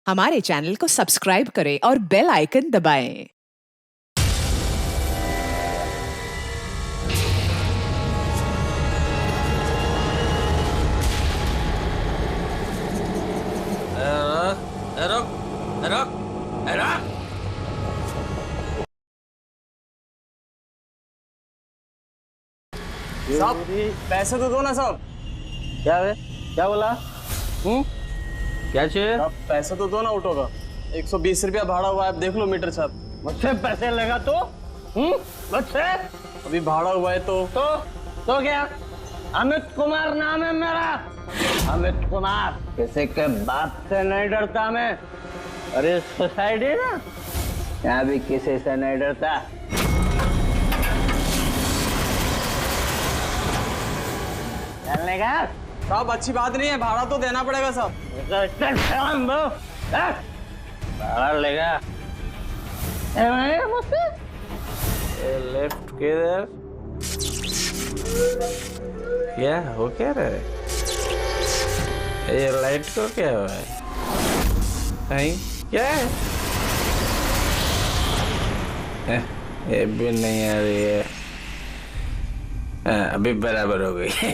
हमारे चैनल को सब्सक्राइब करें और बेल आइकन दबाएं। रुक रुक रुक। साहब पैसे तो दो ना साहब। क्या है? क्या बोला? क्या चाहिए? साहब पैसे तो दो ना ऑटो का। 120 रुपया भाड़ा हुआ है, आप देख लो मीटर साहब। मुझसे पैसे लगा तो? मुझसे? अभी भाड़ा हुआ है तो क्या? अमित कुमार नाम है मेरा। अमित कुमार। किसी के बाप से नहीं डरता मैं। अरे सोसाइटी ना, यहाँ भी किसी से नहीं डरता। चलने का? साहब अच्छी बात नहीं है, भाड़ा तो देना पड़ेगा साहब। भाड़ा लेगा? मुझसे लेफ्ट किधर? क्या हो क्या रहा है? ये लाइट को क्या हुआ है? नहीं क्या है? ये भी नहीं आ रही है। अभी बराबर हो गई है?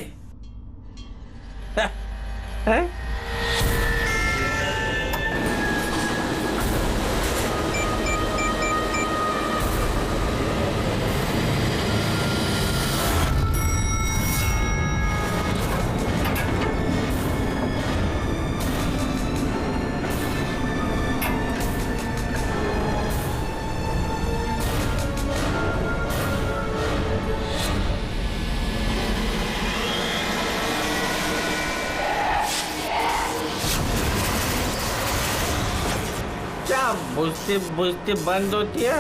क्या बुझती बुझती बंद होती है?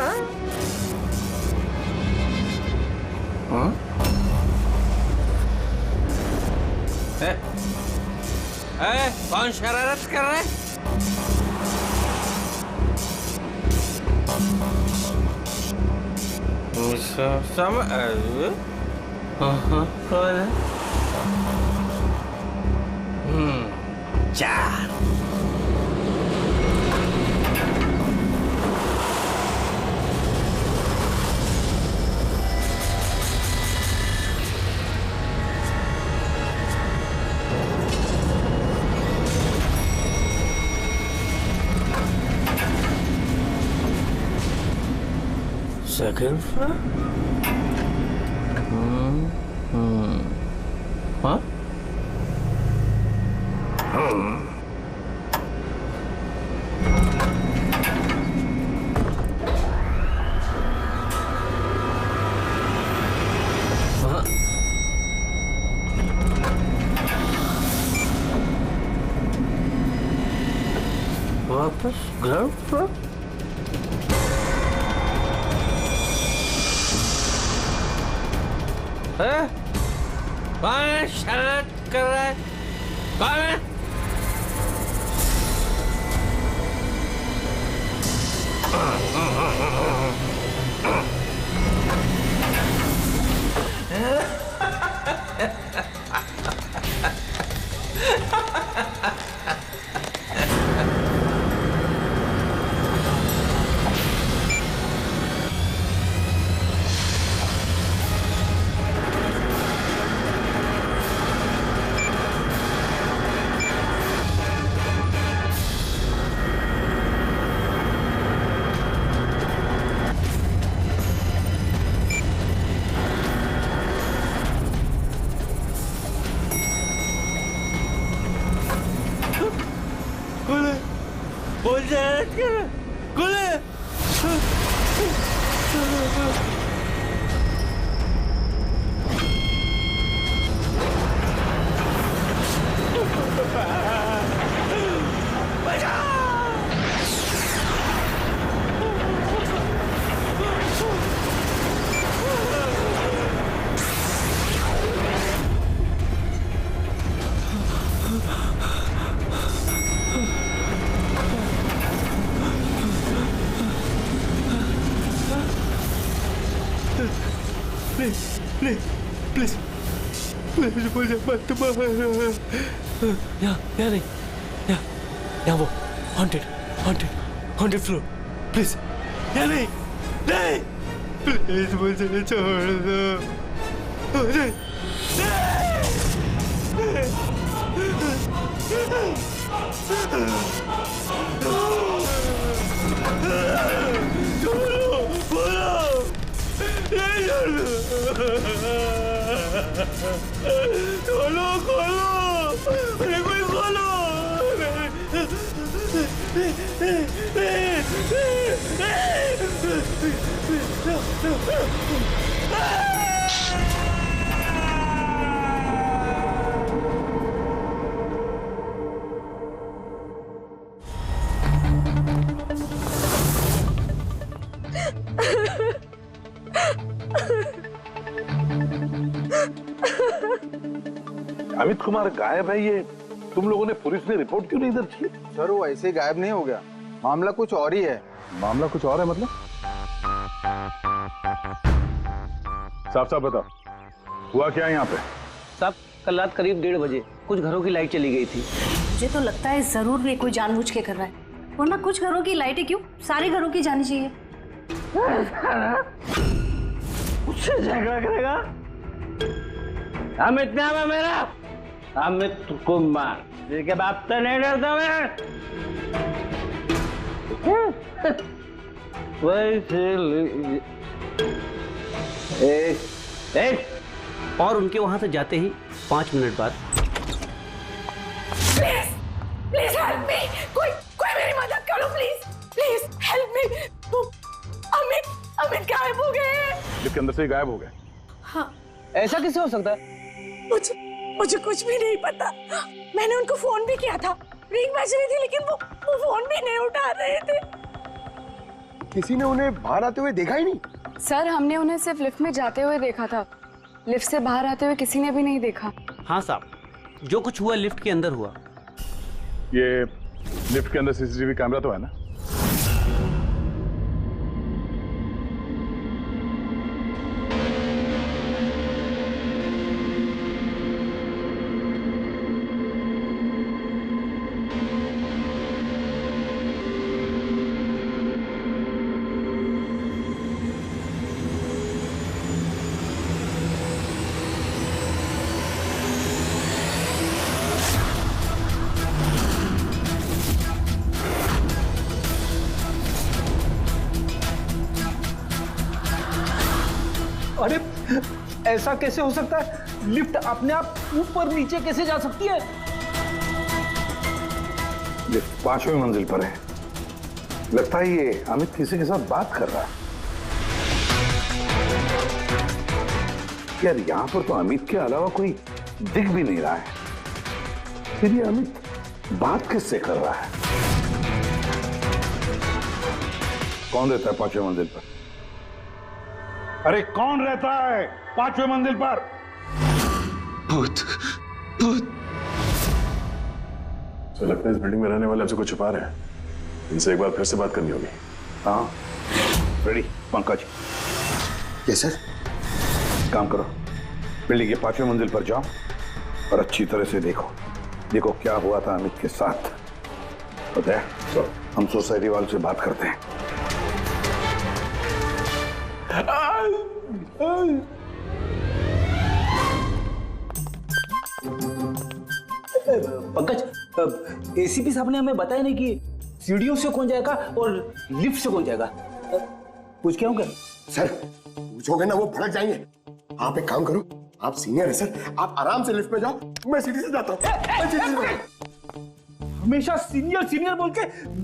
हाँ? कौन शरारत कर रहा है? कौन है? चार। Second floor? Huh? वापस ग्राउंड फ्लोर? कौन है शरारत कर रहा है? कौन है? प्लीज मुझे मत मारो। यहाँ नहीं, यहाँ वो हॉन्टेड हॉन्टेड फ्लोर प्लीज। नहीं नहीं प्लीज मुझे छोड़ दो। नहीं छोड़ो बोलो नहीं छोड़ो खोलो अरे कोई खोलो। अमित कुमार गायब है, ये तुम लोगों ने पुलिस में रिपोर्ट क्यों नहीं दर्ज की? सर वो ऐसे ही गायब नहीं हो गया, मामला कुछ और ही है। मामला कुछ और है मतलब? साफ साफ बताओ, हुआ क्या यहाँ पे? साहब कल रात करीब 1:30 बजे कुछ घरों की लाइट चली गई थी। मुझे तो लगता है जरूर भी कोई जानबूझ के कर रहा है, वरना कुछ घरों की लाइटें क्यों सारे घरों की जानी चाहिए। उससे झगड़ा करेगा? अमित नाम है मेरा, अमित कुमार, जिसके बाप से नहीं डरता मैं। एक और उनके वहां से जाते ही 5 मिनट बाद प्लीज हेल्प मी, कोई मेरी मदद करो प्लीज हेल्प मी। अमित गायब हो गए। लिफ्ट के अंदर से ही गायब हो गए? हाँ। ऐसा कैसे हो सकता है? मुझे कुछ भी नहीं पता। मैंने उनको फोन भी किया था, रिंग बज रही थी, लेकिन वो फोन भी नहीं उठा रहे थे। किसी ने उन्हें बाहर आते हुए देखा ही नहीं? सर हमने उन्हें सिर्फ लिफ्ट में जाते हुए देखा था, लिफ्ट से बाहर आते हुए किसी ने भी नहीं देखा। हाँ साहब, जो कुछ हुआ लिफ्ट के अंदर हुआ। ये लिफ्ट के अंदर सीसीटीवी कैमरा तो है ना? अरे ऐसा कैसे हो सकता है? लिफ्ट अपने आप ऊपर नीचे कैसे जा सकती है? लिफ्ट 5वीं मंजिल पर है। लगता है ये अमित किसी के साथ बात कर रहा है। यार यहाँ पर तो अमित के अलावा कोई दिख भी नहीं रहा है, फिर ये अमित बात किससे कर रहा है? कौन रहता है 5वीं मंजिल पर? अरे कौन रहता है 5वीं मंजिल पर? भूत भूत। तो लगता है इस बिल्डिंग में रहने वाले हमसे कुछ छुपा रहे हैं। इनसे एक बार फिर से बात करनी होगी। हाँ रेडी पंकज। Yes sir. काम करो, बिल्डिंग के 5वीं मंजिल पर जाओ और अच्छी तरह से देखो क्या हुआ था अमित के साथ। पता है तो हम सोसाइटी वालों से बात करते हैं। पंकज, एसीपी साहब ने हमें बताया नहीं कि सीढ़ियों से कौन जाएगा और लिफ्ट से कौन जाएगा। पूछ के आऊंगा सर, पूछोगे ना वो भड़क जाएंगे। आप एक काम करो, आप सीनियर है सर, आप आराम से लिफ्ट में जाओ, मैं सीढ़ी से जाता हूँ। हमेशा सीनियर सीनियर बोल के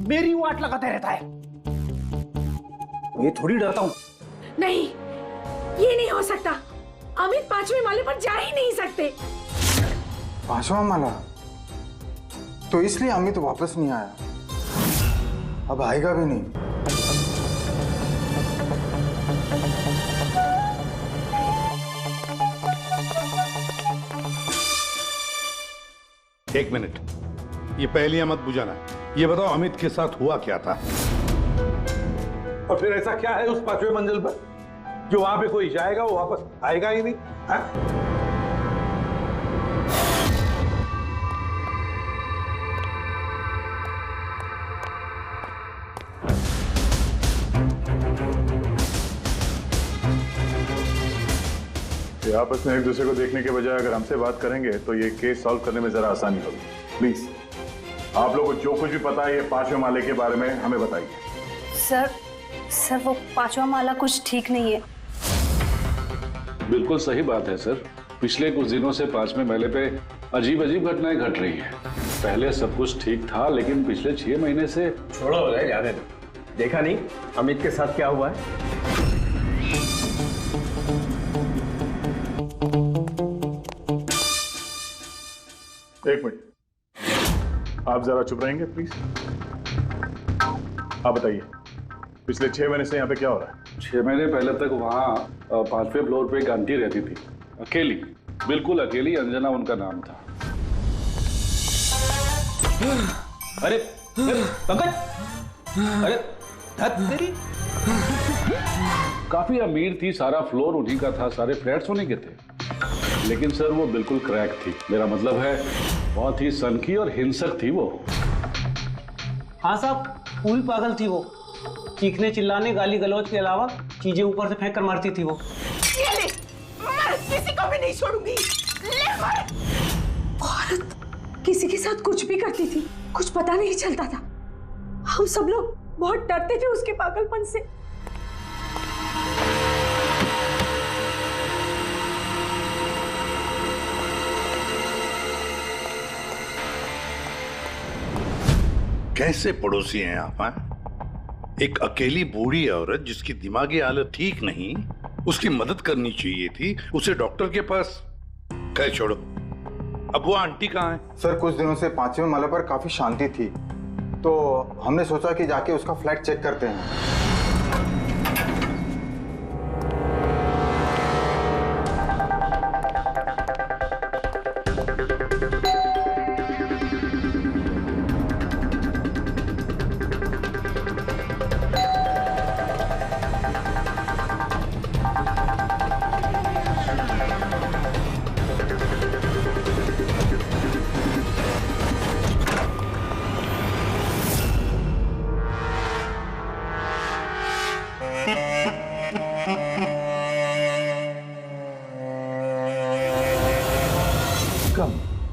मेरी वाट लगाता रहता है। ये थोड़ी डरता हूँ। नहीं, ये नहीं हो सकता। अमित 5वें माले पर जा ही नहीं सकते। 5वां माला? तो इसलिए अमित वापस नहीं आया, अब आएगा भी नहीं। एक मिनट, ये पहेलियां मत बुझाना। ये बताओ अमित के साथ हुआ क्या था? और फिर ऐसा क्या है उस 5वीं मंजिल पर जो वहां पे कोई जाएगा वो वापस आएगा ही नहीं? कि आपस में एक दूसरे को देखने के बजाय अगर हमसे बात करेंगे तो ये केस सॉल्व करने में जरा आसानी होगी। प्लीज आप लोगों को जो कुछ भी पता है ये 5वें माले के बारे में हमें बताइए। सर वो 5वां माला कुछ ठीक नहीं है। बिल्कुल सही बात है सर। पिछले कुछ दिनों से 5वें माले पे अजीब अजीब घटनाएं घट रही हैं। पहले सब कुछ ठीक था, लेकिन पिछले 6 महीने से। छोड़ो हो जाए, जाने दो। देखा नहीं अमित के साथ क्या हुआ है? एक मिनट, आप जरा चुप रहेंगे प्लीज। आप बताइए पिछले 6 महीने से यहाँ पे क्या हो रहा है? 6 महीने पहले तक वहाँ 5वें फ्लोर पे एक आंटी रहती थी, अकेली, बिल्कुल अकेली। अंजना उनका नाम था। अरे पंकज, अरे तेरी काफी अमीर थी, सारा फ्लोर उन्हीं का था, सारे फ्लैट्स उन्हीं के थे। लेकिन सर वो बिल्कुल क्रैक थी। मेरा मतलब है बहुत ही सनकी और हिंसक थी वो। हाँ साहब, पूरी पागल थी वो। चीखने चिल्लाने गाली गलौज के अलावा चीजें ऊपर से फेंक कर मारती थी वो। ये ले, मैं किसी को भी नहीं छोड़ूंगी। ले मार। औरत किसी के साथ कुछ भी करती थी, कुछ पता नहीं चलता था। हम सब लोग बहुत डरते थे उसके पागलपन से। कैसे पड़ोसी हैं आप? एक अकेली बूढ़ी औरत जिसकी दिमागी हालत ठीक नहीं, उसकी मदद करनी चाहिए थी, उसे डॉक्टर के पास। कह छोड़ो, अब वो आंटी कहाँ है? सर कुछ दिनों से 5वें माले पर काफी शांति थी, तो हमने सोचा कि जाके उसका फ्लैट चेक करते हैं।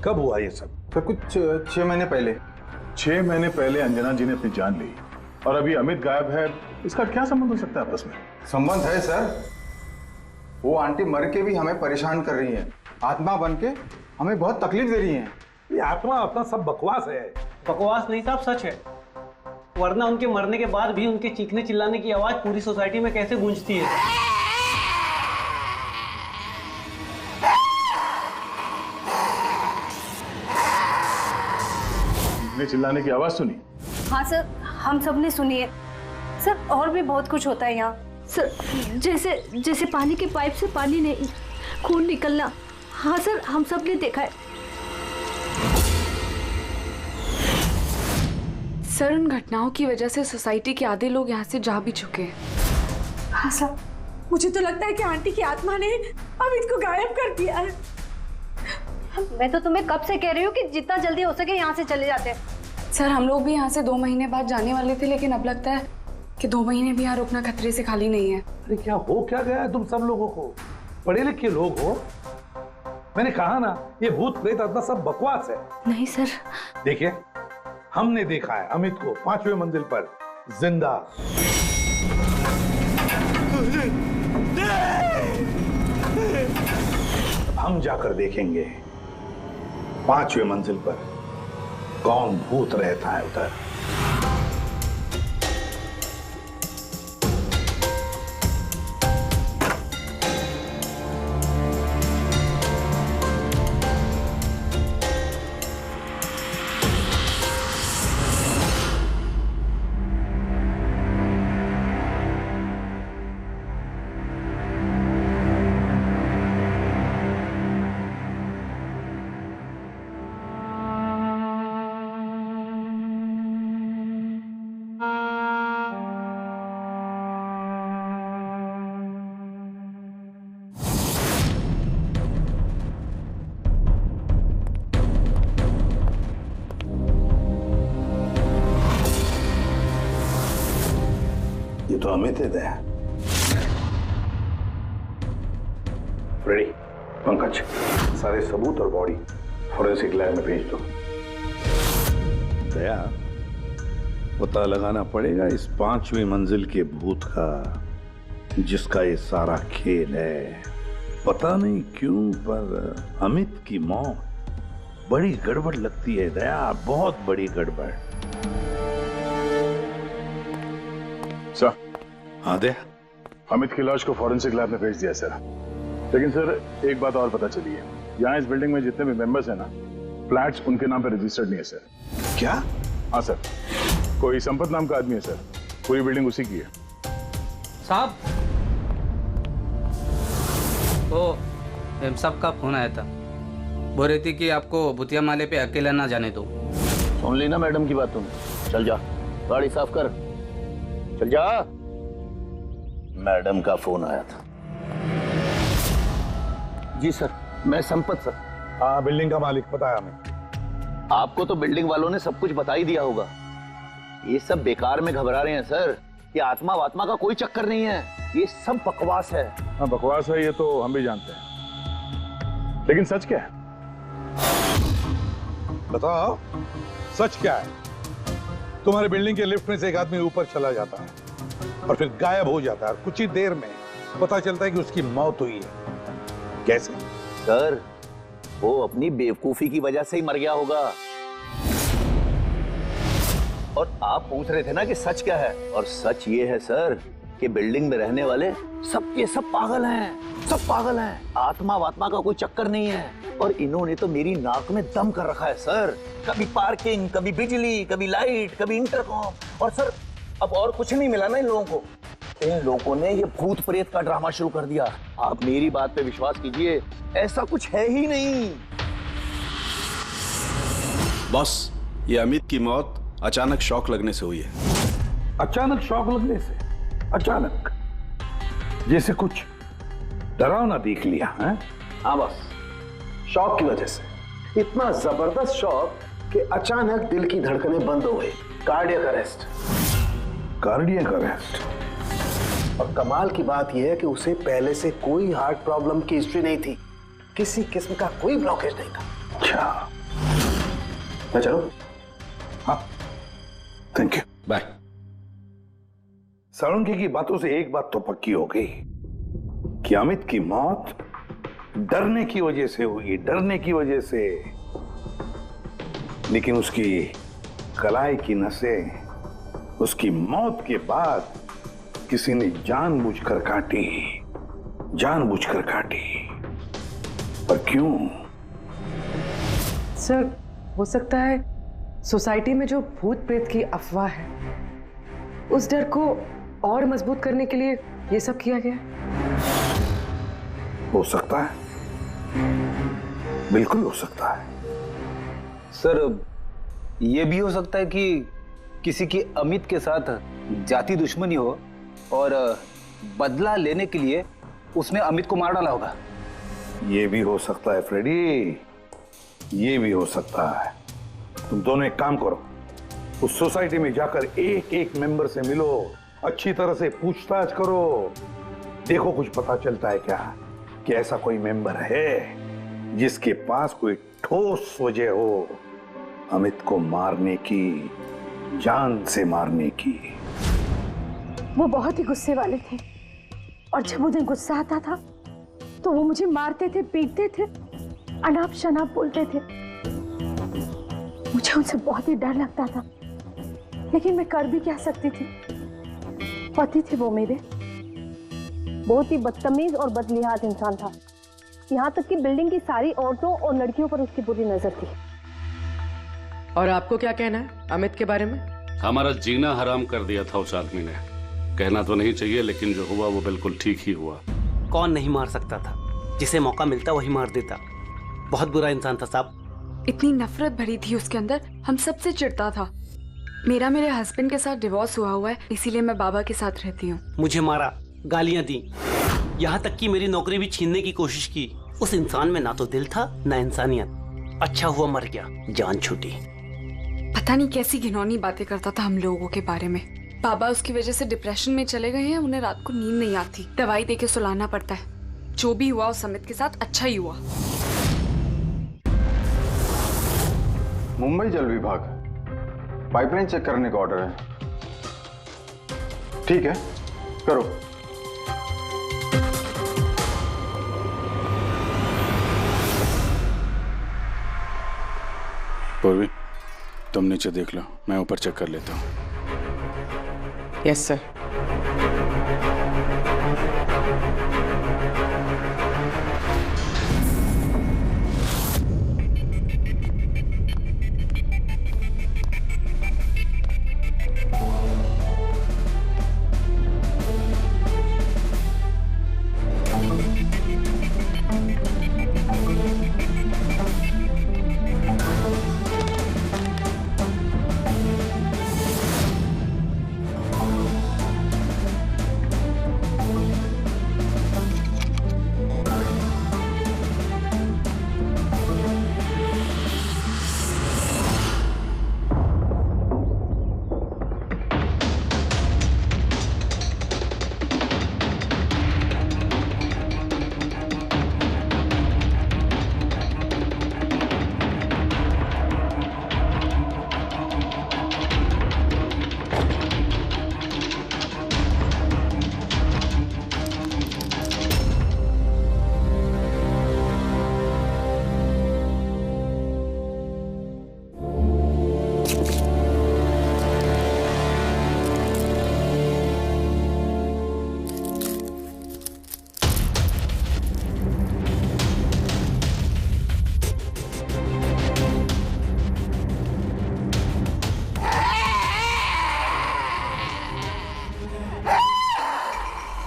कब हुआ ये सब? सर कुछ 6 महीने पहले। 6 महीने पहले अंजना जी ने अपनी जान ली और अभी अमित गायब है। इसका क्या संबंध हो सकता है आपस में? संबंध है सर। वो आंटी मर के भी हमें परेशान कर रही है, आत्मा बन के हमें बहुत तकलीफ दे रही है। ये आत्मा अपना सब बकवास है। बकवास नहीं साहब, सच है। वरना उनके मरने के बाद भी उनके चीखने चिल्लाने की आवाज पूरी सोसाइटी में कैसे गूंजती है। चिल्लाने की आवाज सुनी? हाँ सर, हम सब ने सुनी है सर। और भी बहुत कुछ होता है यहाँ सर, जैसे पानी के पाइप से पानी नहीं, खून निकलना। हाँ सर, हम सब ने देखा है। सर उन घटनाओं की वजह से सोसाइटी के आधे लोग यहाँ से जा भी चुके हैं। हाँ सर, मुझे तो लगता है कि आंटी की आत्मा ने अमित को गायब कर दिया है। मैं तो तुम्हें कब से कह रही हूँ कि जितना जल्दी हो सके यहाँ से चले जाते हैं। सर हम लोग भी यहाँ से 2 महीने बाद जाने वाले थे, लेकिन अब लगता है कि 2 महीने भी यहाँ रुकना खतरे से खाली नहीं है। अरे क्या हो क्या गया है तुम सब लोगों को? पढ़े लिखे लोग हो। मैंने कहा ना, ये भूत प्रेत आत्मा सब बकवास है। नहीं सर। देखिए, हमने देखा है अमित को 5वें मंजिल पर जिंदा। अब हम जाकर देखेंगे 5वें मंजिल पर कौन भूत रहता है उधर। ये तो अमित है। रेडी? पंकज, सारे सबूत और बॉडी फॉरेंसिक लैब में भेज दो। दया, पता लगाना पड़ेगा इस 5वीं मंजिल के भूत का, जिसका ये सारा खेल है। पता नहीं क्यों पर अमित की मौत बड़ी गड़बड़ लगती है दया, बहुत बड़ी गड़बड़। सर। हाँ दया। अमित की लाश को फॉरेंसिक लैब में भेज दिया सर। लेकिन सर एक बात और पता चली है, यहाँ इस बिल्डिंग में जितने भी मेंबर्स हैं ना, फ्लैट्स उनके नाम पे रजिस्टर्ड नहीं है सर। क्या? हाँ सर, कोई संपत नाम का आदमी है सर, पूरी बिल्डिंग उसी की है। साहब, तो एम साहब का फोन आया था, बोल रही थी कि आपको भूतिया माले पे अकेला ना जाने दो। सुन ली ना मैडम की बात तुम? चल जा, गाड़ी साफ कर, चल जा। मैडम का फोन आया था। जी सर, मैं संपत सर। हाँ, बिल्डिंग का मालिक बताया हमें। आपको तो बिल्डिंग वालों ने सब कुछ बता ही दिया होगा। ये सब बेकार में घबरा रहे हैं सर। ये आत्मा वात्मा का कोई चक्कर नहीं है, ये सब बकवास है। हाँ बकवास है, ये तो हम भी जानते हैं, लेकिन सच क्या है? बताओ, सच क्या है? तुम्हारे बिल्डिंग के लिफ्ट में से एक आदमी ऊपर चला जाता है और फिर गायब हो जाता है, और कुछ ही देर में पता चलता है कि उसकी मौत हुई है। कैसे? सर, वो अपनी बेवकूफी की वजह से ही मर गया होगा। और आप पूछ रहे थे ना कि सच क्या है, और सच ये है सर कि बिल्डिंग में रहने वाले सब के सब पागल हैं, सब पागल हैं। आत्मा वात्मा का कोई चक्कर नहीं है। और इन्होंने तो मेरी नाक में दम कर रखा है सर। कभी पार्किंग, कभी बिजली, कभी लाइट, कभी इंटरकॉम। और सर अब और कुछ नहीं मिला ना इन लोगों को। इन लोगों ने ये भूत प्रेत का ड्रामा शुरू कर दिया। आप मेरी बात पे विश्वास कीजिए, ऐसा कुछ है ही नहीं। बॉस, ये अमित की मौत अचानक शॉक लगने से हुई है। अचानक शॉक लगने से? अचानक? जैसे कुछ डरावना देख लिया है? हाँ बॉस, शॉक की वजह से। इतना जबरदस्त शॉक कि अचानक दिल की धड़कनें बंद हो गई। Cardiac arrest. Cardiac arrest? और कमाल की बात यह है कि उसे पहले से कोई हार्ट प्रॉब्लम की हिस्ट्री नहीं थी, किसी किस्म का कोई ब्लॉकेज नहीं था। अच्छा, मैं चलूं? हाँ, थैंक यू, बाय। साळुंखे की बातों से एक बात तो पक्की हो गई कि अमित की मौत डरने की वजह से हुई, डरने की वजह से। लेकिन उसकी कलाई की नसें उसकी मौत के बाद किसी ने जानबूझकर काटी, जानबूझकर काटी। पर क्यों? सर, हो सकता है सोसाइटी में जो भूत प्रेत की अफवाह है, उस डर को और मजबूत करने के लिए ये सब किया गया। हो सकता है, बिल्कुल हो सकता है। सर, ये भी हो सकता है कि किसी की अमित के साथ जाति दुश्मनी हो और बदला लेने के लिए उसने अमित को मार डाला होगा। ये भी हो सकता है फ्रेडी, ये भी हो सकता है। तुम दोनों एक काम करो, उस सोसाइटी में जाकर एक एक मेंबर से मिलो, अच्छी तरह से पूछताछ करो, देखो कुछ पता चलता है क्या कि ऐसा कोई मेंबर है जिसके पास कोई ठोस वजह हो अमित को मारने की, जान से मारने की। वो बहुत ही गुस्से वाले थे, और जब उन्हें गुस्सा आता था तो वो मुझे मारते थे, पीटते थे, अनाप शनाप बोलते थे। मुझे उनसे बहुत ही डर लगता था, लेकिन मैं कर भी क्या सकती थी। पति थे वो मेरे। बहुत ही बदतमीज और बदलिहाज इंसान था। यहाँ तक कि बिल्डिंग की सारी औरतों और लड़कियों पर उसकी बुरी नजर थी। और आपको क्या कहना है अमित के बारे में? हमारा जीना हराम कर दिया था उस आदमी ने। कहना तो नहीं चाहिए, लेकिन जो हुआ वो बिल्कुल ठीक ही हुआ। कौन नहीं मार सकता था? जिसे मौका मिलता वही मार देता। बहुत बुरा इंसान था साहब। इतनी नफरत भरी थी उसके अंदर, हम सबसे चिढ़ता था। मेरे हस्बैंड के साथ डिवोर्स हुआ है, इसीलिए मैं बाबा के साथ रहती हूँ। मुझे मारा, गालियां दी, यहाँ तक कि मेरी नौकरी भी छीनने की कोशिश की। उस इंसान में ना तो दिल था ना इंसानियत। अच्छा हुआ मर गया, जान छूटी। पता नहीं कैसी घिनौनी बातें करता था हम लोगों के बारे में। बाबा उसकी वजह से डिप्रेशन में चले गए हैं, उन्हें रात को नींद नहीं आती, दवाई देके सुलाना पड़ता है। जो भी हुआ उस अमित के साथ अच्छा ही हुआ। मुंबई जल विभाग पाइपलाइन चेक करने का ऑर्डर है। ठीक है, करो। पूर्वी, तुम नीचे देख लो, मैं ऊपर चेक कर लेता हूँ। Yes sir.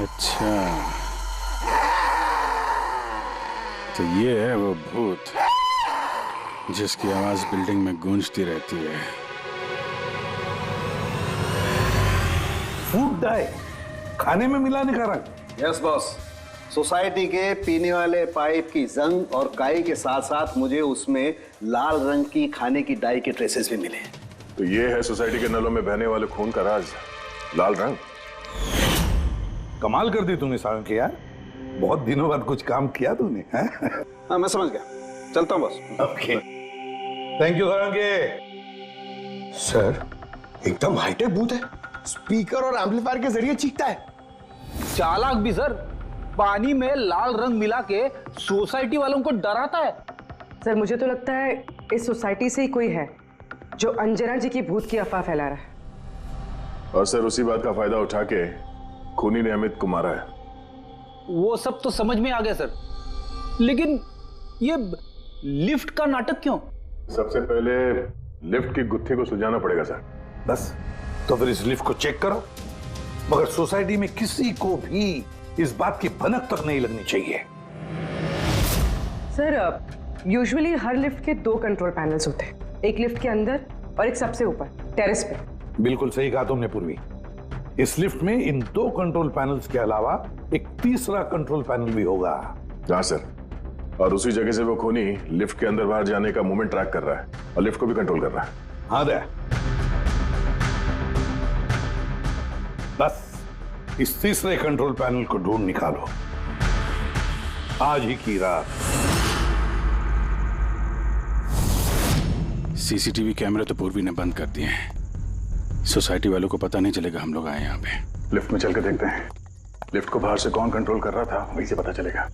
अच्छा, तो ये है वो भूत जिसकी आवाज बिल्डिंग में गूंजती रहती है। फूड डाई, खाने में मिलाने का रंग। यस बॉस, सोसाइटी के पीने वाले पाइप की जंग और काई के साथ साथ मुझे उसमें लाल रंग की खाने की डाई के ट्रेसेस भी मिले। तो ये है सोसाइटी के नलों में बहने वाले खून का राज, लाल रंग। कमाल कर दी तूने सावंके यार, बहुत दिनों बाद कुछ काम किया तूने। हाँ मैं समझ गया, चलता हूँ बस। Okay, thank you Sawanke. Sir एकदम हाईटेक बूथ है, स्पीकर और एम्पलीफायर के जरिए चीखता है। चालाक भी सर, पानी में लाल रंग मिला के सोसाइटी वालों को डराता है। सर मुझे तो लगता है इस सोसाइटी से ही कोई है जो अंजना जी की भूत की अफवाह फैला रहा है। और सर उसी बात का फायदा उठा के खूनी ने अमित को मारा है। वो सब तो समझ में आ गया सर, लेकिन ये लिफ्ट का नाटक क्यों? सबसे पहले लिफ्ट की गुत्थी को सुलझाना पड़ेगा सर। बस, तो फिर इस लिफ्ट को चेक करो, मगर सोसाइटी में किसी को भी इस बात की भनक तक नहीं लगनी चाहिए। सर यूजुअली हर लिफ्ट के 2 कंट्रोल पैनल्स होते हैं, एक लिफ्ट के अंदर और एक सबसे ऊपर टेरेस पे। बिल्कुल सही कहा तुमने पूर्वी। इस लिफ्ट में इन 2 कंट्रोल पैनल्स के अलावा एक तीसरा कंट्रोल पैनल भी होगा। हाँ सर, और उसी जगह से वो खूनी लिफ्ट के अंदर बाहर जाने का मूवमेंट ट्रैक कर रहा है और लिफ्ट को भी कंट्रोल कर रहा है। हाँ दे, बस इस तीसरे कंट्रोल पैनल को ढूंढ निकालो आज ही की रात। सीसीटीवी कैमरे तो पूर्वी ने बंद कर दिए हैं, सोसाइटी वालों को पता नहीं चलेगा हम लोग आए यहाँ पे। लिफ्ट में चल के देखते हैं, लिफ्ट को बाहर से कौन कंट्रोल कर रहा था वहीं से पता चलेगा।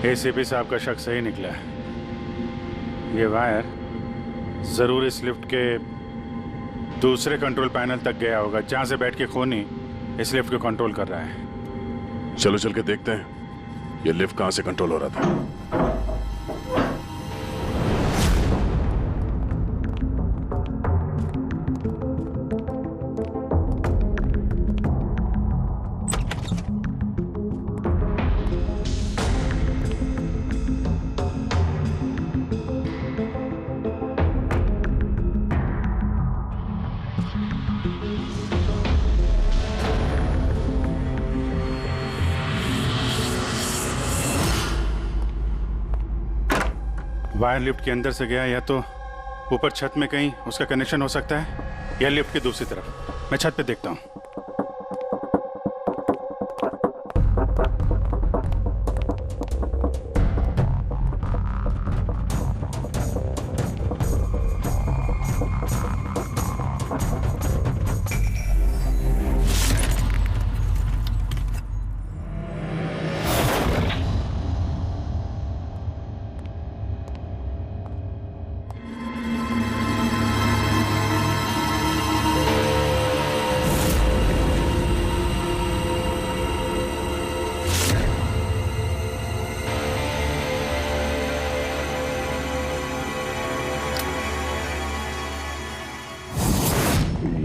एसीपी साहब का शक सही निकला है। ये वायर जरूर इस लिफ्ट के दूसरे कंट्रोल पैनल तक गया होगा, जहां से बैठ के खूनी इस लिफ्ट को कंट्रोल कर रहा है। चलो चल के देखते हैं ये लिफ्ट कहां से कंट्रोल हो रहा था। वायर लिफ्ट के अंदर से गया या तो ऊपर छत में कहीं उसका कनेक्शन हो सकता है या लिफ्ट की दूसरी तरफ। मैं छत पे देखता हूँ।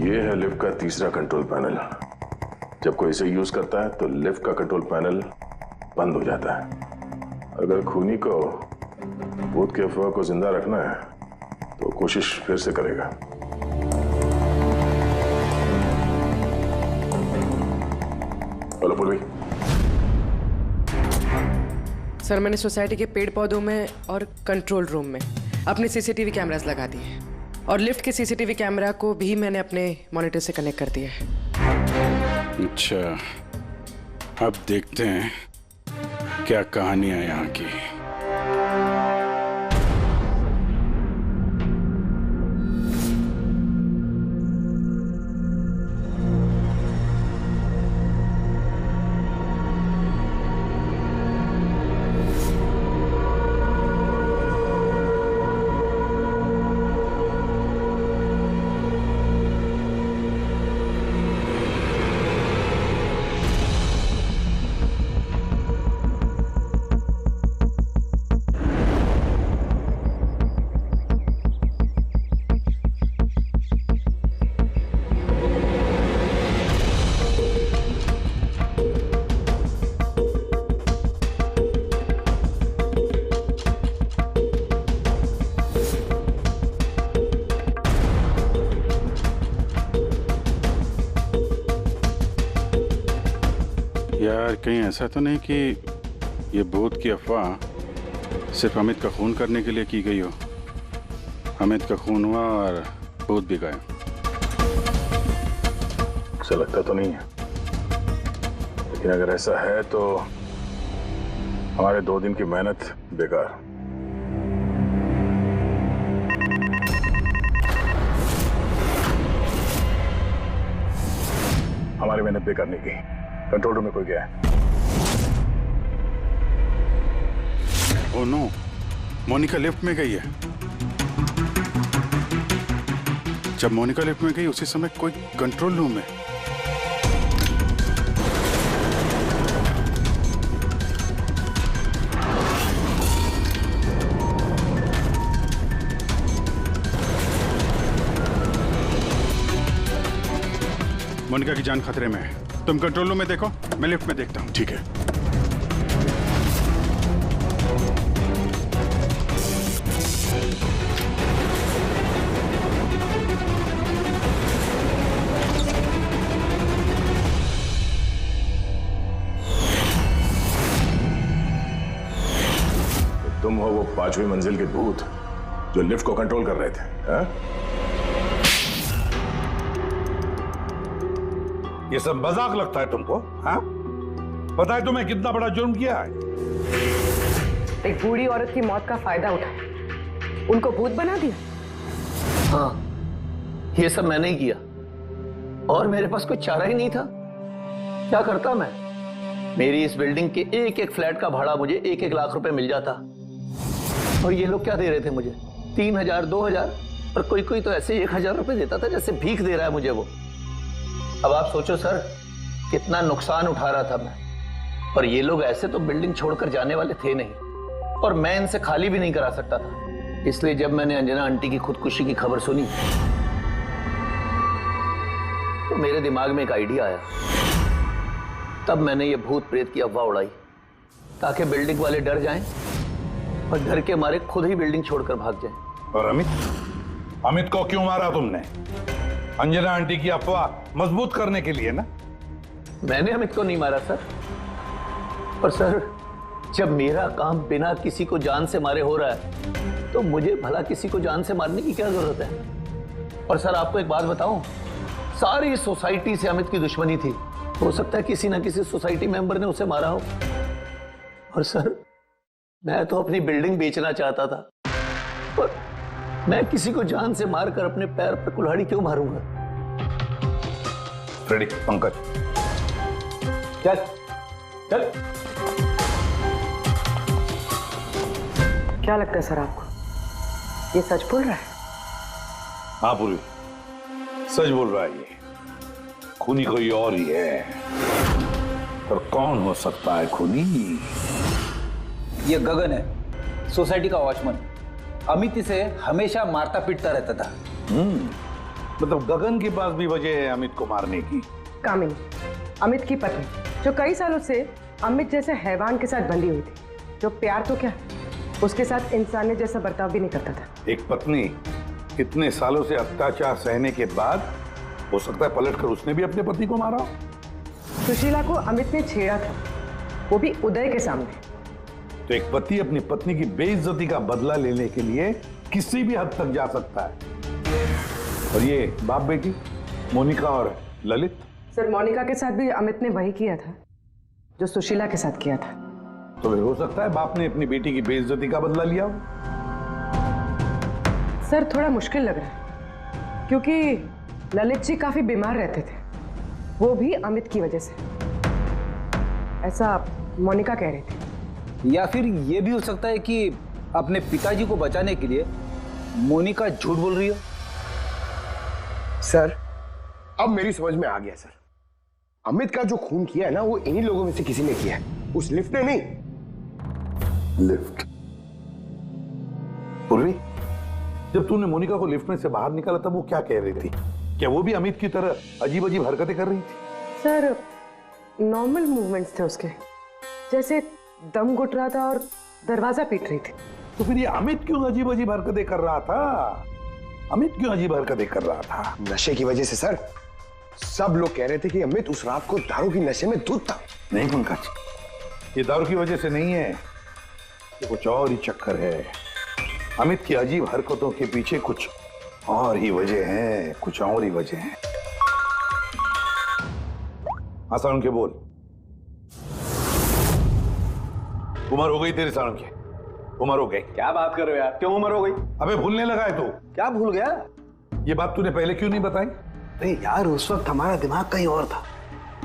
ये है लिफ्ट का तीसरा कंट्रोल पैनल। जब कोई इसे यूज करता है तो लिफ्ट का कंट्रोल पैनल बंद हो जाता है। अगर खूनी को भूत के अफवाह को जिंदा रखना है तो कोशिश फिर से करेगा। हेलो पूर्वी। सर, मैंने सोसाइटी के पेड़ पौधों में और कंट्रोल रूम में अपने सीसीटीवी कैमरास लगा दिए हैं और लिफ्ट के सीसीटीवी कैमरा को भी मैंने अपने मॉनिटर से कनेक्ट कर दिया है। अच्छा, अब देखते हैं क्या कहानी है यहाँ की। यार, कहीं ऐसा तो नहीं कि ये भूत की अफवाह सिर्फ अमित का खून करने के लिए की गई हो। अमित का खून हुआ और भूत भी गए। ऐसा लगता तो नहीं है, लेकिन अगर ऐसा है तो हमारे 2 दिन की मेहनत बेकार। हमारी मेहनत बेकार नहीं गई। कंट्रोल रूम में कोई गया है? ओह नो, मोनिका लिफ्ट में गई है। जब मोनिका लिफ्ट में गई उसी समय कोई कंट्रोल रूम में। मोनिका की जान खतरे में है। तुम कंट्रोल रूम में देखो, मैं लिफ्ट में देखता हूँ। ठीक है। तुम हो वो 5वीं मंजिल के भूत जो लिफ्ट को कंट्रोल कर रहे थे, हा? ये सब मजाक लगता है तुमको? हाँ? पता है तुम्हें कितना बड़ा जुर्म किया है? एक बूढ़ी औरत की मौत का फायदा उठाया, उनको भूत बना दिया। हाँ, ये सब मैंने ही किया और मेरे पास कोई चारा ही नहीं था। क्या करता मैं? मेरी इस बिल्डिंग के एक एक फ्लैट का भाड़ा मुझे 1-1 लाख रुपए मिल जाता और ये लोग क्या दे रहे थे मुझे? 3,000, 2,000 और कोई कोई तो ऐसे 1,000 रुपए देता था जैसे भीख दे रहा है मुझे वो। अब आप सोचो सर, कितना नुकसान उठा रहा था मैं। और ये लोग ऐसे तो बिल्डिंग छोड़कर जाने वाले थे नहीं और मैं इनसे खाली भी नहीं करा सकता था। इसलिए जब मैंने अंजना आंटी की खुदकुशी की खबर सुनी तो मेरे दिमाग में एक आइडिया आया। तब मैंने ये भूत प्रेत की अफवाह उड़ाई ताकि बिल्डिंग वाले डर जाएं और डर के मारे खुद ही बिल्डिंग छोड़कर भाग जाएं। और अमित को क्यों मारा तुमने? अंजना आंटी की अफवाह मजबूत करने के लिए ना? मैंने अमित को नहीं मारा सर। और सर, जब मेरा काम बिना किसी को जान से मारे हो रहा है तो मुझे भला किसी को जान से मारने की क्या जरूरत है? और सर आपको एक बात बताऊं, सारी सोसाइटी से अमित की दुश्मनी थी। हो सकता है किसी ना किसी सोसाइटी मेंबर ने उसे मारा हो। और सर मैं तो अपनी बिल्डिंग बेचना चाहता था, पर मैं किसी को जान से मारकर अपने पैर पर कुल्हाड़ी क्यों मारूंगा? फ्रेडी, पंकज, चल चल। क्या लगता है सर आपको, ये सच बोल रहा है? हाँ पूरी, सच बोल रहा है। ये खूनी कोई और ही है, पर कौन हो सकता है खूनी? ये गगन है, सोसाइटी का वॉचमैन। अमित इसे हमेशा मारता पीटता रहता था। मतलब गगन के पास भी वजह है अमित को मारने की। कामिनी, अमित की पत्नी, जो कई सालों से अमित जैसे हैवान के साथ बंधी हुई थी, जो प्यार तो क्या उसके साथ इंसानियत जैसा बर्ताव भी नहीं करता था। एक पत्नी इतने सालों से अत्याचार सहने के बाद हो सकता है पलटकर उसने भी अपने पति को मारा। सुशीला को अमित ने छेड़ा था, वो भी उदय के सामने। तो एक पति अपनी पत्नी की बेइज्जती का बदला लेने के लिए किसी भी हद तक जा सकता है। और ये बाप बेटी मोनिका और ललित। सर मोनिका के साथ भी अमित ने वही किया था जो सुशीला के साथ किया था। तो फिर हो सकता है बाप ने अपनी बेटी की बेइज्जती का बदला लिया हो। सर थोड़ा मुश्किल लग रहा है, क्योंकि ललित जी काफी बीमार रहते थे, वो भी अमित की वजह से, ऐसा मोनिका कह रही थी। या फिर ये भी हो सकता है कि अपने पिताजी को बचाने के लिए मोनिका झूठ बोल रही हो। सर अब मेरी समझ में आ गया सर, अमित का जो खून किया है ना, वो इन्हीं लोगों में से किसी ने किया है, उस लिफ्ट ने नहीं। लिफ्ट? पूर्वी, जब तूने मोनिका को लिफ्ट में से बाहर निकाला तब वो क्या कह रही थी? क्या वो भी अमित की तरह अजीब अजीब हरकतें कर रही थी? सर नॉर्मल मूवमेंट्स थे उसके, जैसे दम घुट रहा था और दरवाजा पीट रही थी। तो फिर ये अमित क्यों अजीब अजीब हरकतें कर रहा था? अमित क्यों अजीब हरकतें कर रहा था? नशे की वजह से सर। सब लोग कह रहे थे कि अमित उस रात को दारू की नशे में धुत था। नहीं पंकज, ये दारू की वजह से नहीं है, ये कुछ और ही चक्कर है। अमित की अजीब हरकतों के पीछे कुछ और ही वजह है, कुछ और ही वजह है। आसान के बोल। उम्र हो गई तेरी सालों की, उम्र हो गई। क्या बात कर रहे हो यार, क्यों उम्र हो गई? अबे भूलने लगा है तू? क्या भूल गया? ये बात तूने पहले क्यों नहीं बताई? अरे यार उस वक्त हमारा दिमाग कहीं और था।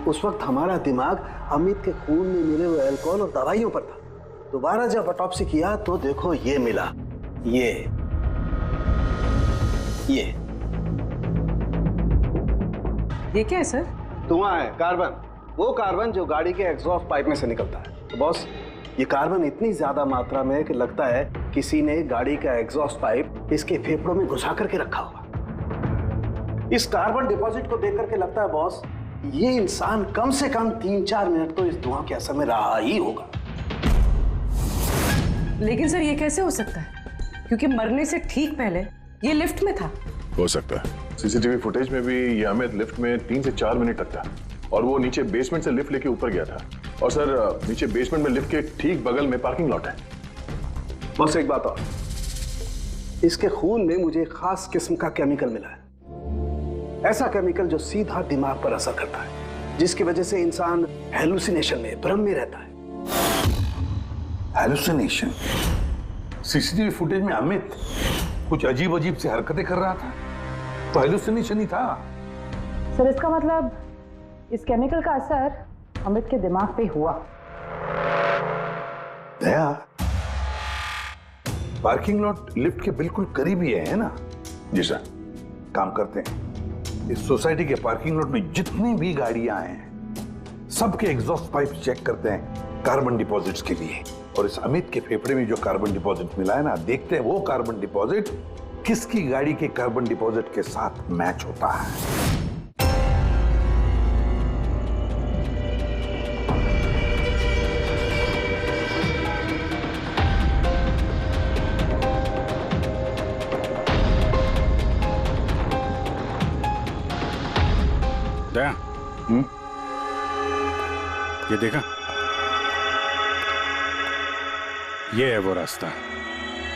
उस वक्त हमारा दिमाग अमित के खून में मिले हुए अल्कोहल और दवाइयों पर था। दोबारा जब ऑटोप्सी किया तो देखो ये मिला, ये क्या है सर? धुआं है, कार्बन। वो कार्बन जो गाड़ी के एग्जॉस्ट पाइप में से निकलता है। तो बॉस ये कार्बन इतनी ज्यादा मात्रा में कि लगता है किसी ने गाड़ी का एग्जॉस्ट पाइप इसके फेफड़ों में घुसा करके रखा होगा। इस कार्बन डिपॉजिट को देख करके लगता है बॉस, ये इंसान कम से कम 3-4 मिनट तो इस धुआं के असर में रहा ही होगा। लेकिन सर ये कैसे हो सकता है, क्योंकि मरने से ठीक पहले ये लिफ्ट में था। हो सकता है। सीसीटीवी फुटेज में भी ये अमित लिफ्ट में 3 से 4 मिनट तक था, और वो नीचे बेसमेंट से लिफ्ट लेके ऊपर गया था। और सर नीचे बेसमेंट में लिफ्ट के ठीक बगल में पार्किंग लॉट है। बस एक बात और, इसके खून में मुझे एक खास किस्म का केमिकल मिला है। ऐसा केमिकल जो सीधा दिमाग पर असर करता है, जिसकी वजह से इंसान हेलुसिनेशन में, भ्रम में रहता है। हेलुसिनेशन? सीसीटीवी फुटेज में अमित कुछ अजीब अजीब से हरकतें कर रहा था, तो हेलुसिनेशन ही था। सर इसका मतलब इस केमिकल का असर अमित के दिमाग पे हुआ। दया, पार्किंग लॉट लिफ्ट के बिल्कुल करीब ही है ना? जी सर। काम करते हैं, इस सोसाइटी के पार्किंग लॉट में जितनी भी गाड़ियां हैं सबके एग्जॉस्ट पाइप चेक करते हैं कार्बन डिपॉजिट्स के लिए। और इस अमित के फेफड़े में जो कार्बन डिपॉजिट मिला है ना, देखते हैं वो कार्बन डिपॉजिट किसकी गाड़ी के कार्बन डिपॉजिट के साथ मैच होता है। दया, ये देखा, ये है वो रास्ता।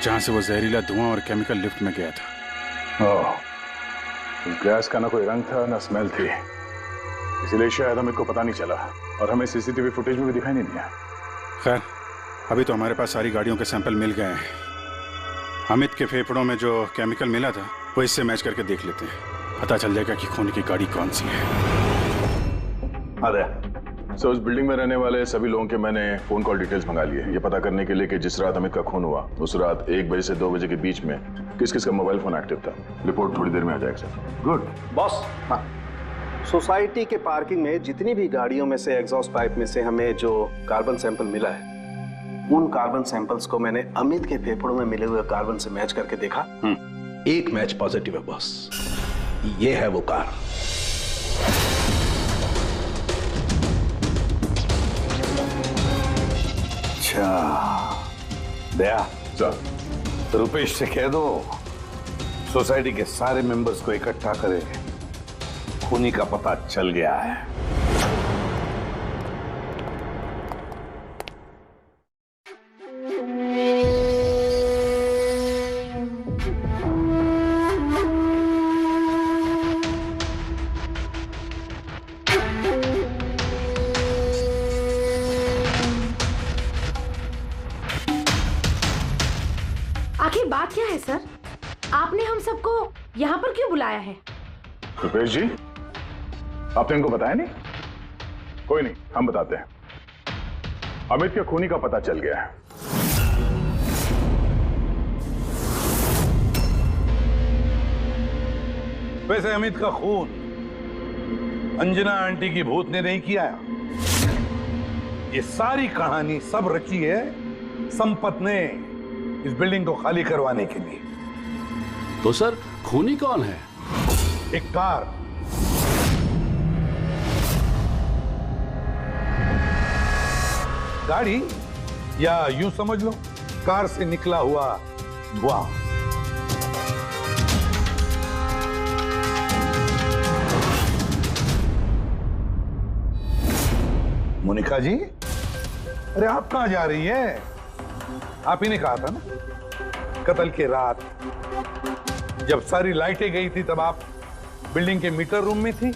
जहां से वो जहरीला धुआं और केमिकल लिफ्ट में गया था। ओह, उस गैस का ना कोई रंग था ना स्मेल थी, इसीलिए शायद हमें को पता नहीं चला और हमें सीसीटीवी फुटेज में भी दिखाई नहीं दिया। खैर, अभी तो हमारे पास सारी गाड़ियों के सैंपल मिल गए हैं। अमित के फेफड़ों में जो केमिकल मिला था वो इससे मैच करके देख लेते हैं, पता चल जाएगा कि खून की गाड़ी कौन सी है। अरे सो उस बिल्डिंग में रहने वाले सभी लोगों के मैंने फोन कॉल डिटेल्स मंगा लिए, ये पता करने के लिए कि जिस रात अमित का खून हुआ उस रात 1 बजे से 2 बजे के बीच में किस किस का मोबाइल फोन एक्टिव था। रिपोर्ट थोड़ी देर में आ जाएगा सर। Good boss. हाँ, सोसाइटी के पार्किंग में जितनी भी गाड़ियों में से एग्जॉस्ट पाइप में से हमें जो कार्बन सैंपल मिला है, उन कार्बन सैंपल्स को मैंने अमित के फेफड़ों में मिले हुए कार्बन से मैच करके देखा। एक मैच पॉजिटिव है बॉस, ये है वो कार। अच्छा दया सर, रुपेश से कह दो सोसाइटी के सारे मेंबर्स को इकट्ठा करे, खूनी का पता चल गया है। आखिर बात क्या है सर? आपने हम सबको यहाँ पर क्यों बुलाया है? रुपेश जी, आपने इनको बताया नहीं? कोई नहीं, हम बताते हैं। अमित के खूनी का पता चल गया है। वैसे अमित का खून अंजना आंटी की भूत ने नहीं किया। ये सारी कहानी सब रची है संपत ने इस बिल्डिंग को खाली करवाने के लिए। तो सर खूनी कौन है? एक कार, गाड़ी या यूं समझ लो कार से निकला हुआ धुआं। मोनिका जी, अरे आप कहां जा रही है? आप ही ने कहा था ना कत्ल के रात जब सारी लाइटें गई थी तब आप बिल्डिंग के मीटर रूम में थी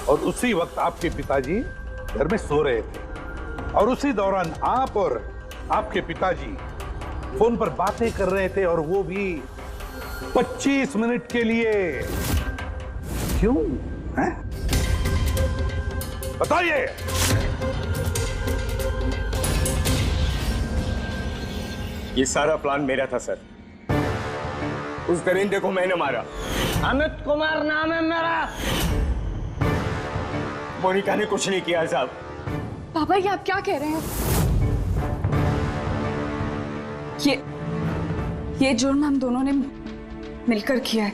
और उसी वक्त आपके पिताजी घर में सो रहे थे और उसी दौरान आप और आपके पिताजी फोन पर बातें कर रहे थे और वो भी 25 मिनट के लिए। क्यों है? बताइए। ये सारा प्लान मेरा था सर। उस दरिंदे को मैंने मारा। अमित कुमार नाम है मेरा। मोनिका ने कुछ नहीं किया साहब। पापा ये आप क्या कह रहे हैं? ये जुर्म हम दोनों ने मिलकर किया है।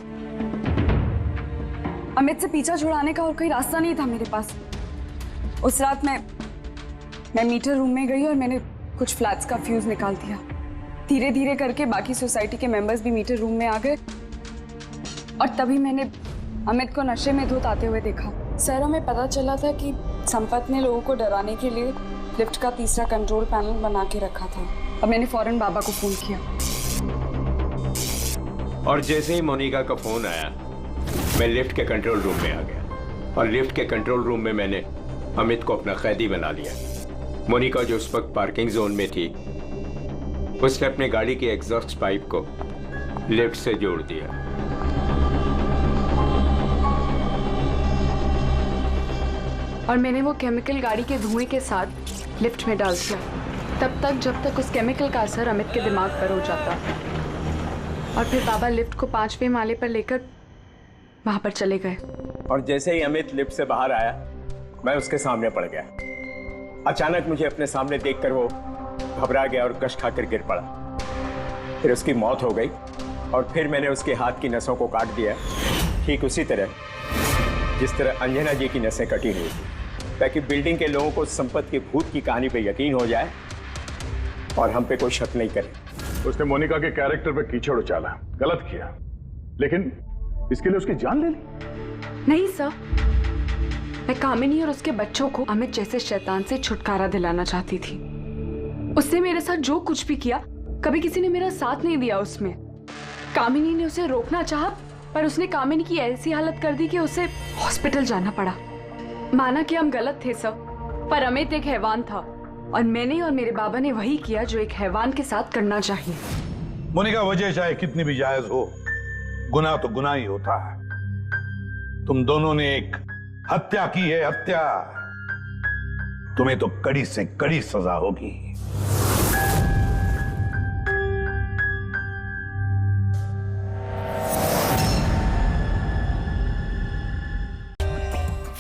अमित से पीछा छुड़ाने का और कोई रास्ता नहीं था मेरे पास। उस रात मैं मीटर रूम में गई और मैंने कुछ फ्लैट्स का फ्यूज निकाल दिया। धीरे धीरे करके बाकी सोसाइटी के मेंबर्स भी मीटर रूम में आ गए और तभी मैंने अमित को नशे में धुत आते हुए देखा। सर हमें पता चला था कि संपत ने लोगों को डराने के लिए लिफ्ट का तीसरा कंट्रोल पैनल बना के रखा था और मैंने फौरन बाबा को फोन किया। और जैसे ही मोनिका का फोन आया मैं लिफ्ट के कंट्रोल रूम में आ गया और लिफ्ट के कंट्रोल रूम में मैंने अमित को अपना कैदी बना लिया। मोनिका जो उस वक्त पार्किंग जोन में थी उसने अपने गाड़ी के एग्जॉस्ट पाइप को लिफ्ट से जोड़ दिया। और मैंने वो केमिकल गाड़ी के धुएं के साथ लिफ्ट में डाल दिया तब तक जब तक उस केमिकल का असर अमित के दिमाग पर हो जाता। और फिर बाबा लिफ्ट को 5वें माले पर लेकर वहां पर चले गए। और जैसे ही अमित लिफ्ट से बाहर आया मैं उसके सामने पड़ गया। अचानक मुझे अपने सामने देखकर वो घबरा गया और कश खाकर गिर पड़ा। फिर उसकी मौत हो गई और फिर मैंने उसके हाथ की नसों को काट दिया, ठीक उसी तरह जिस तरह अंजना जी की नसें कटी हुई थी, ताकि बिल्डिंग के लोगों को संपत के भूत की कहानी पे यकीन हो जाए और हम पे कोई शक नहीं करे। उसने मोनिका के कैरेक्टर पे कीचड़ उछाला, गलत किया, लेकिन इसके लिए उसकी जान ले ली। नहीं सर, मैं कामिनी और उसके बच्चों को अमित जैसे शैतान से छुटकारा दिलाना चाहती थी। उसने मेरे साथ जो कुछ भी किया कभी किसी ने मेरा साथ नहीं दिया उसमें। कामिनी ने उसे रोकना चाहा, पर उसने कामिनी की ऐसी हालत कर दी कि उसे हॉस्पिटल जाना पड़ा। माना कि हम गलत थे सब, पर अमित एक हैवान था और मैंने और मेरे बाबा ने वही किया जो एक हैवान के साथ करना चाहिए। मोनिका, वजह चाहे कितनी भी जायज हो, गुनाह तो गुनाह ही होता है। तुम दोनों ने एक हत्या की है, हत्या। तुम्हें तो कड़ी से कड़ी सजा होगी।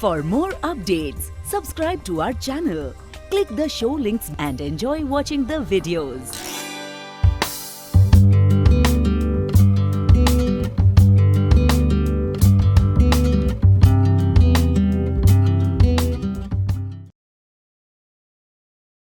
For more updates, subscribe to our channel, click the show links and enjoy watching the videos.